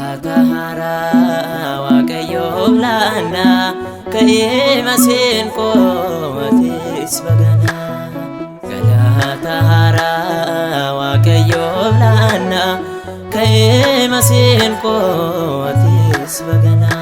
Galatahara Waaqayyoof laanna ka'ee maseenqoo atiis bagana. Galatahara Waaqayyoof laanna ka'ee maseenqoo atiis bagana.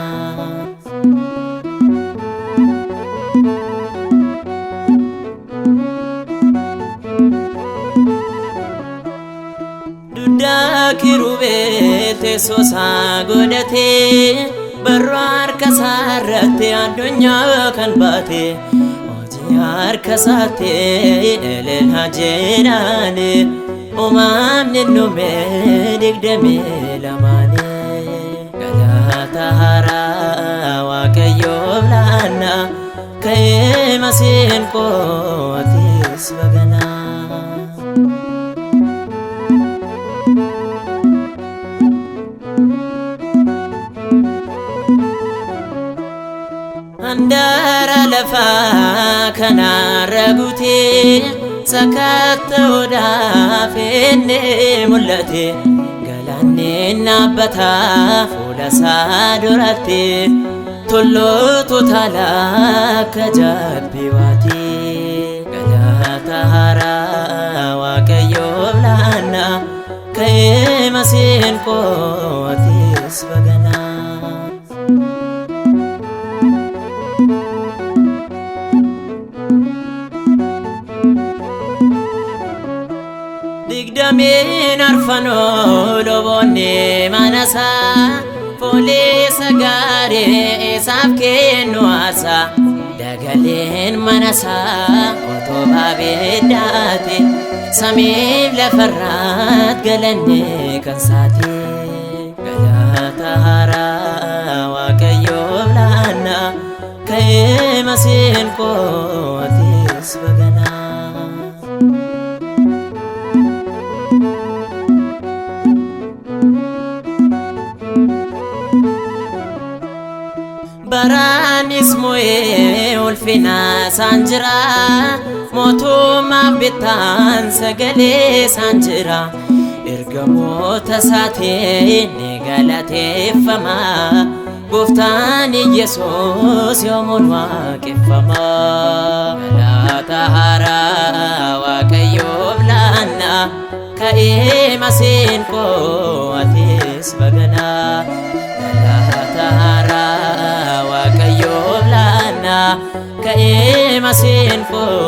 Dudda kirubee teessoosaa godhatee barruu harka isaarratti addunyaa kan baate hojii harka isaatti eleelaa jedhaani uumamni dhumee 22. Galatahara Waaqayyoof laanna ka'ee maseenqoo atiis bagana. Andara lafa kanarra guutee sakatta odaaf enne mul'ate galaanni dhaabbataa fuula isaa duratti tullootu taalaa akka jabbii waati. Galatahara Waaqayyoof laanna ka'ee maseenqoo atiis bagana. Digdamiin arfanoo loboonni manasaa foolisa gaarii isaaf kennu aasa. Dagaleen manasaa utubaa beeddaate samiif lafarraat galanne kan saate. Galatahara Waaqayyoof laanna ka'ee maseenqoo atiis bagana. Baraanis mo'ee ulfina isaan jira mootummaaf bittaan sagalee isaan jira. Ergamoota isaatiin ni galateeffama gooftaan Yesuus yoomuun waaqeffama. Galatahara Waaqayyoof laanna ka'ee maseenqoo atiis bagana. Galatahara Waaqayyoof laanna ka'ee maseenqoo